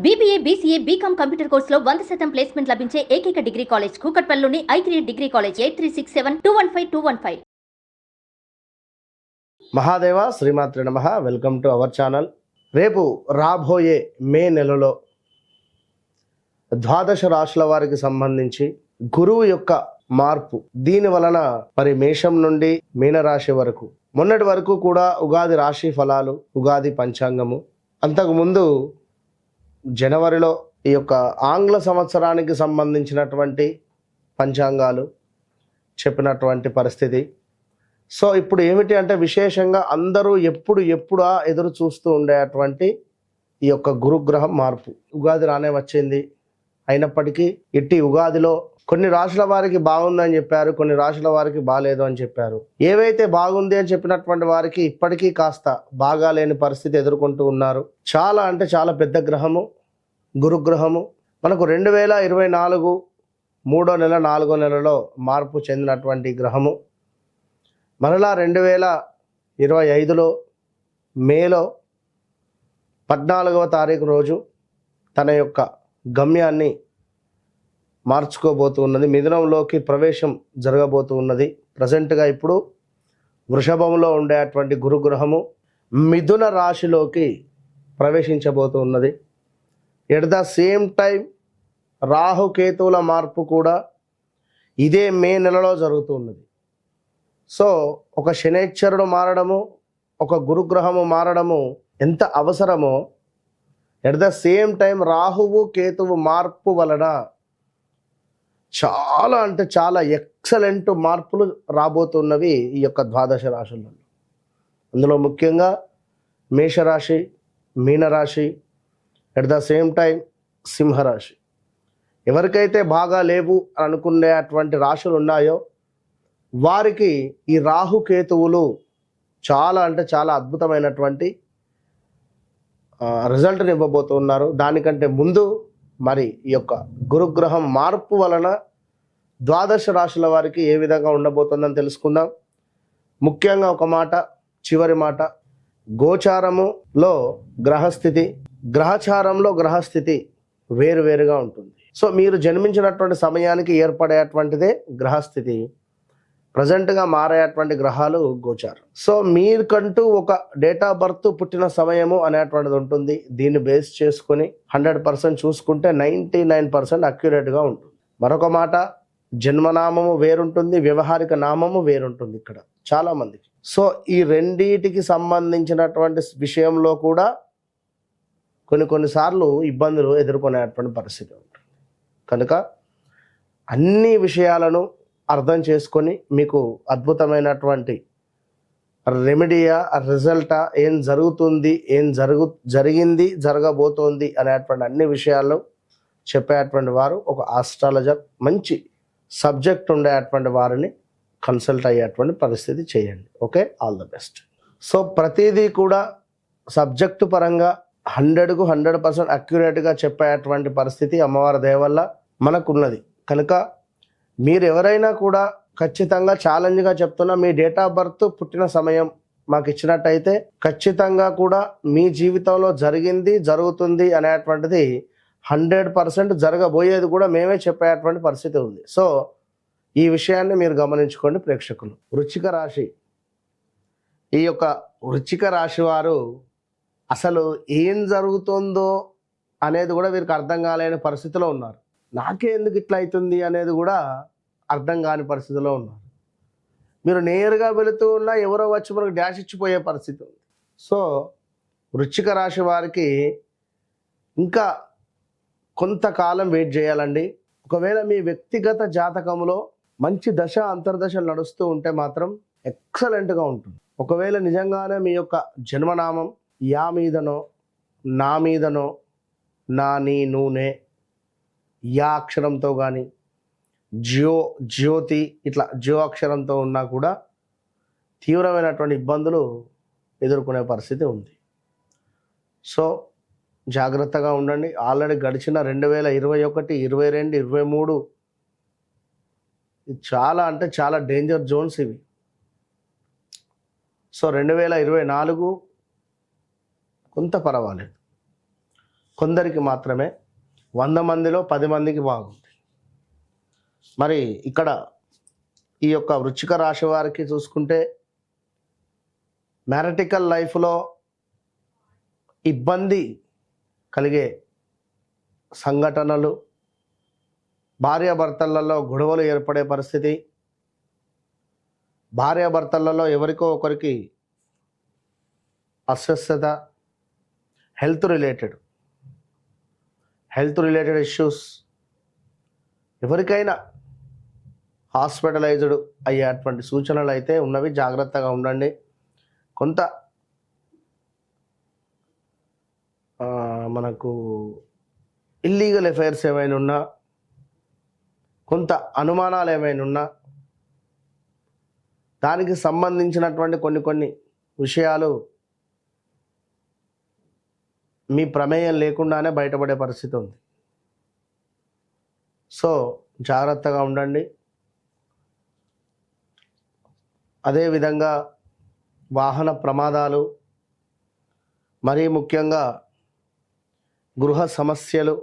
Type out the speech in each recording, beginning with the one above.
BBA, BCA, BCom computer కోర్సులో 100% placement లభించే ఏకైక డిగ్రీ కాలేజ్ కూకట్పల్లిలోని i3 డిగ్రీ కాలేజ్ 8367215215. మహాదేవ శ్రీమాత్రి నమః. Welcome to our channel. రేపు రాబోయే మే నెలలో ద్వాదశ రాశుల వారికి సంబంధించి గురువు యొక్క మార్పు, దీని వలన మరి మేషం నుండి మీనరాశి వరకు, మొన్నటి వరకు కూడా ఉగాది రాశి ఫలాలు, ఉగాది పంచాంగము, అంతకుముందు జనవరిలో ఈ యొక్క ఆంగ్ల సంవత్సరానికి సంబంధించినటువంటి పంచాంగాలు చెప్పినటువంటి పరిస్థితి. సో ఇప్పుడు ఏమిటి అంటే విశేషంగా అందరూ ఎప్పుడా ఎదురు చూస్తూ ఉండేటువంటి ఈ యొక్క గురుగ్రహం మార్పు. ఉగాది రానే వచ్చింది, అయినప్పటికీ ఇట్టి ఉగాదిలో కొన్ని రాశుల వారికి బాగుందని చెప్పారు, కొన్ని రాశుల వారికి బాగాలేదు అని చెప్పారు. ఏవైతే బాగుంది అని చెప్పినటువంటి వారికి ఇప్పటికీ కాస్త బాగాలేని పరిస్థితి ఎదుర్కొంటూ ఉన్నారు. చాలా అంటే చాలా పెద్ద గ్రహము గురుగ్రహము. మనకు 2024 3వ నెల 4వ నెలలో మార్పు చెందినటువంటి గ్రహము. మరలా 2025లో మేలో 14వ తారీఖు రోజు తన యొక్క గమ్యాన్ని మార్చుకోబోతున్నది, మిథునంలోకి ప్రవేశం జరగబోతూ ఉన్నది. ప్రజెంట్గా ఇప్పుడు వృషభంలో ఉండేటువంటి గురుగ్రహము మిథున రాశిలోకి ప్రవేశించబోతూ ఉన్నది. ఎట్ ద సేమ్ టైం రాహుకేతువుల మార్పు కూడా ఇదే మే నెలలో జరుగుతూ ఉన్నది. సో ఒక శనైశ్వరుడు మారడము, ఒక గురుగ్రహము మారడము ఎంత అవసరమో, ఎట్ ద సేమ్ టైం రాహువు కేతువు మార్పు వలన చాలా అంటే చాలా ఎక్సలెంట్ మార్పులు రాబోతున్నవి ఈ యొక్క ద్వాదశ రాశులలో. అందులో ముఖ్యంగా మేషరాశి, మీనరాశి, ఎట్ ద సేమ్ టైం సింహరాశి. ఎవరికైతే బాగా లేవు అని అనుకునేటువంటి రాశులు ఉన్నాయో వారికి ఈ రాహుకేతువులు చాలా అంటే చాలా అద్భుతమైనటువంటి రిజల్ట్ని ఇవ్వబోతున్నారు. దానికంటే ముందు మరి ఈ యొక్క గురుగ్రహం మార్పు వలన ద్వాదశ రాశుల వారికి ఏ విధంగా ఉండబోతుందని తెలుసుకుందాం. ముఖ్యంగా ఒక మాట, చివరి మాట, గోచారములో గ్రహస్థితి, గ్రహచారంలో గ్రహస్థితి వేరువేరుగా ఉంటుంది. సో మీరు జన్మించినటువంటి సమయానికి ఏర్పడేటువంటిదే గ్రహస్థితి. ప్రజెంట్గా మారేటువంటి గ్రహాలు గోచారం. సో మీకంటూ ఒక డేట్ ఆఫ్ బర్త్, పుట్టిన సమయము అనేటువంటిది ఉంటుంది. దీన్ని బేస్ చేసుకొని 100% చూసుకుంటే 99% అక్యురేట్గా ఉంటుంది. మరొక మాట, జన్మనామము వేరుంటుంది, వ్యవహారిక నామము వేరుంటుంది ఇక్కడ చాలామందికి. సో ఈ రెండిటికి సంబంధించినటువంటి విషయంలో కూడా కొన్నిసార్లు ఇబ్బందులు ఎదుర్కొనేటువంటి పరిస్థితి ఉంటుంది. కనుక అన్ని విషయాలను అర్థం చేసుకొని మీకు అద్భుతమైనటువంటి రెమెడీయా, రిజల్టా, ఏం జరుగుతుంది, ఏం జరిగింది, జరగబోతోంది అనేటువంటి అన్ని విషయాలు చెప్పేటువంటి వారు ఒక ఆస్ట్రాలజర్, మంచి సబ్జెక్ట్ ఉండేటువంటి వారిని కన్సల్ట్ అయ్యేటువంటి పరిస్థితి చేయండి. Okay, all the best. So ప్రతిదీ కూడా సబ్జెక్టు పరంగా 100కు 100% అక్యురేట్గా చెప్పేటువంటి పరిస్థితి అమ్మవారి దయ వల్ల మనకున్నది. కనుక మీరు ఎవరైనా కూడా ఖచ్చితంగా ఛాలెంజ్గా చెప్తున్నా, మీ డేట్ ఆఫ్ బర్త్, పుట్టిన సమయం మాకు ఇచ్చినట్టయితే ఖచ్చితంగా కూడా మీ జీవితంలో జరిగింది, జరుగుతుంది అనేటువంటిది 100% జరగబోయేది కూడా మేమే చెప్పేటువంటి పరిస్థితి ఉంది. సో ఈ విషయాన్ని మీరు గమనించుకోండి ప్రేక్షకులు. వృశ్చిక రాశి, ఈ యొక్క వృశ్చిక రాశి వారు అసలు ఏం జరుగుతుందో అనేది కూడా వీరికి అర్థం కాలేని పరిస్థితిలో ఉన్నారు. నాకే ఎందుకు ఇట్లా అవుతుంది అనేది కూడా అర్థం కాని పరిస్థితిలో ఉన్నారు. మీరు నేరుగా వెళుతూ ఉన్నా ఎవరో వచ్చి మనకు డాష్ ఇచ్చిపోయే పరిస్థితి ఉంది. సో వృశ్చిక రాశి వారికి ఇంకా కొంతకాలం వెయిట్ చేయాలండి. ఒకవేళ మీ వ్యక్తిగత జాతకంలో మంచి దశ అంతర్దశలు నడుస్తూ ఉంటే మాత్రం ఎక్సలెంట్గా ఉంటుంది. ఒకవేళ నిజంగానే మీ యొక్క జన్మనామం యా మీదనో, నా మీదనో, నా, నీ, నూనె, యా అక్షరంతో కానీ, జ్యోతి ఇట్లా జ్యో అక్షరంతో ఉన్నా కూడా తీవ్రమైనటువంటి ఇబ్బందులు ఎదుర్కొనే పరిస్థితి ఉంది. సో జాగ్రత్తగా ఉండండి. ఆల్రెడీ గడిచిన 2021, 22, 23 చాలా అంటే చాలా డేంజర్ జోన్స్ ఇవి. సో 2024 కొంత పర్వాలేదు. కొందరికి మాత్రమే, 100 మందిలో 10 మందికి బాగుంది. మరి ఇక్కడ ఈ యొక్క వృశ్చిక రాశి వారికి చూసుకుంటే మ్యారిటికల్ లైఫ్లో ఇబ్బంది కలిగే సంఘటనలు, భార్యాభర్తలలో గొడవలు ఏర్పడే పరిస్థితి, భార్యాభర్తలలో ఎవరికో ఒకరికి అస్వస్థత, హెల్త్ రిలేటెడ్ ఇష్యూస్, ఎవరికైనా హాస్పిటలైజ్డ్ అయ్యేటువంటి సూచనలు అయితే ఉన్నవి. జాగ్రత్తగా ఉండండి. కొంత మనకు ఇల్లీగల్ అఫైర్స్ ఏమైనా ఉన్నా, కొంత అనుమానాలు ఏమైనా ఉన్నా, దానికి సంబంధించినటువంటి కొన్ని విషయాలు మీ ప్రమేయం లేకుండానే బయటపడే పరిస్థితి ఉంది. సో జాగ్రత్తగా ఉండండి. అదేవిధంగా వాహన ప్రమాదాలు, మరీ ముఖ్యంగా గృహ సమస్యలు,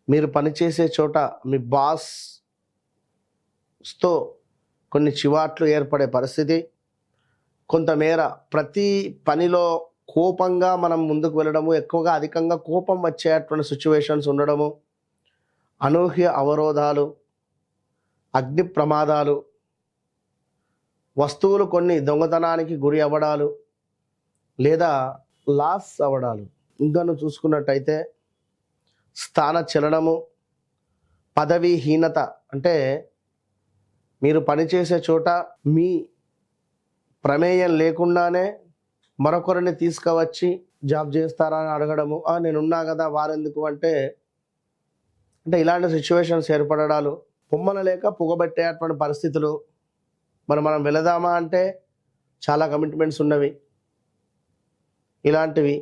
మీరు పనిచేసే చోట మీ బాస్తో కొన్ని చివాట్లు ఏర్పడే పరిస్థితి, కొంతమేర ప్రతి పనిలో కోపంగా మనం ముందుకు వెళ్ళడము, ఎక్కువగా అధికంగా కోపం వచ్చేటువంటి సిచ్యువేషన్స్ ఉండడము, అనూహ్య అవరోధాలు, అగ్ని ప్రమాదాలు, వస్తువులు కొన్ని దొంగతనానికి గురి అవ్వడాలు లేదా లాస్ అవ్వడాలు. ఇంకా చూసుకున్నట్టయితే స్థాన చలనము, పదవీహీనత, అంటే మీరు పనిచేసే చోట మీ ప్రమేయం లేకుండానే మరొకరిని తీసుకువచ్చి జాబ్ చేస్తారా అని అడగడము, నేనున్నా కదా వారెందుకు అంటే ఇలాంటి సిచ్యువేషన్స్ ఏర్పడడాలు, పొమ్మన లేక పొగబెట్టేటువంటి పరిస్థితులు. మనం వెళదామా అంటే చాలా కమిట్మెంట్స్ ఉన్నవి. ఇలాంటివి.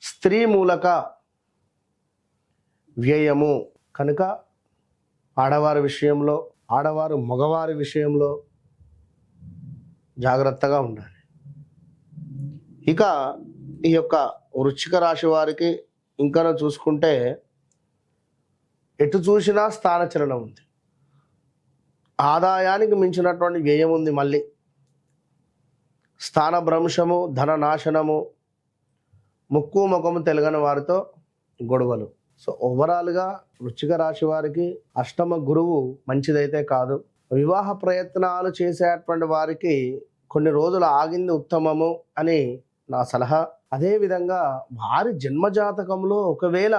స్త్రీ మూలక వ్యయము కనుక ఆడవారు మగవారి విషయంలో జాగ్రత్తగా ఉండాలి. ఇక ఈ యొక్క వృశ్చిక రాశి వారికి ఇంకా చూసుకుంటే ఎటు చూసినా స్థానచలనం ఉంది. ఆదాయానికి మించినటువంటి వ్యయం ఉంది. మళ్ళీ స్థానభ్రంశము, ధననాశనము, ముక్కు ముఖము తెలుగని వారితో గొడవలు. సో ఓవరాల్గా వృశ్చిక రాశి వారికి అష్టమ గురువు మంచిదైతే కాదు. వివాహ ప్రయత్నాలు చేసేటువంటి వారికి కొన్ని రోజులు ఆగింది ఉత్తమము అని నా సలహా. అదేవిధంగా వారి జన్మజాతకంలో ఒకవేళ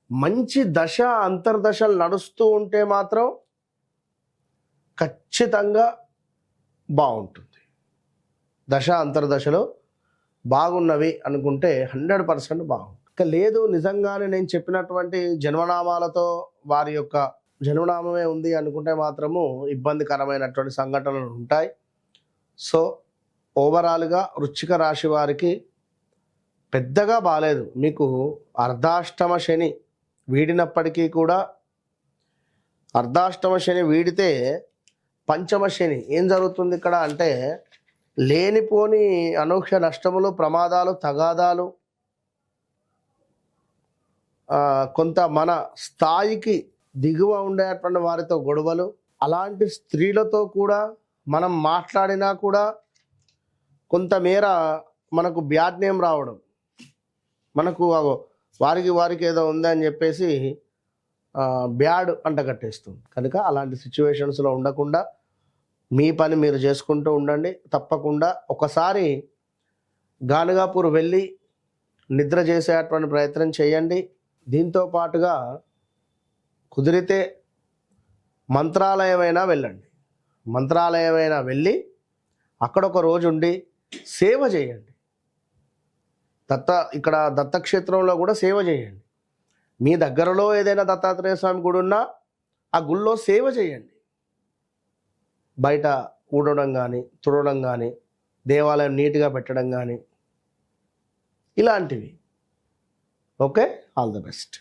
మంచి దశ అంతర్దశలు నడుస్తూ ఉంటే మాత్రం ఖచ్చితంగా బాగుంటుంది. దశ అంతర్దశలో బాగున్నవి అనుకుంటే 100% బాగుంటుంది. ఇక లేదు నిజంగానే నేను చెప్పినటువంటి జన్మనామాలతో వారి యొక్క జన్మనామమే ఉంది అనుకుంటే మాత్రము ఇబ్బందికరమైనటువంటి సంఘటనలు ఉంటాయి. సో ఓవరాల్గా వృశ్చిక రాశి వారికి పెద్దగా బాలేదు. మీకు అర్ధాష్టమ శని వీడినప్పటికీ కూడా, అర్ధాష్టమ శని వీడితే పంచమ శని ఏం జరుగుతుంది ఇక్కడ అంటే లేనిపోని అనూహ్య నష్టములు, ప్రమాదాలు, తగాదాలు, కొంత మన స్థాయికి దిగువ ఉండేటువంటి వారితో గొడవలు, అలాంటి స్త్రీలతో కూడా మనం మాట్లాడినా కూడా కొంతమేర మనకు బ్యాడ్ నేమ్ రావడం, మనకు వారికి ఏదో ఉందని చెప్పేసి బ్యాడ్ అంటగట్టేస్తుంది. కనుక అలాంటి సిచ్యువేషన్స్లో ఉండకుండా మీ పని మీరు చేసుకుంటూ ఉండండి. తప్పకుండా ఒకసారి గానుగాపూర్ వెళ్ళి నిద్ర చేసేటువంటి ప్రయత్నం చేయండి. దీంతో పాటుగా కుదిరితే మంత్రాలయమైనా వెళ్ళండి. మంత్రాలయమైనా వెళ్ళి అక్కడ ఒక రోజు ఉండి సేవ చేయండి. ఇక్కడ దత్తక్షేత్రంలో కూడా సేవ చేయండి. మీ దగ్గరలో ఏదైనా దత్తాత్రేయ స్వామి గుడి ఉన్నా ఆ గుళ్ళో సేవ చేయండి. బయట ఊడడం కానీ, తుడవడం కానీ, దేవాలయం నీట్గా పెట్టడం కానీ, ఇలాంటివి. Okay, all the best.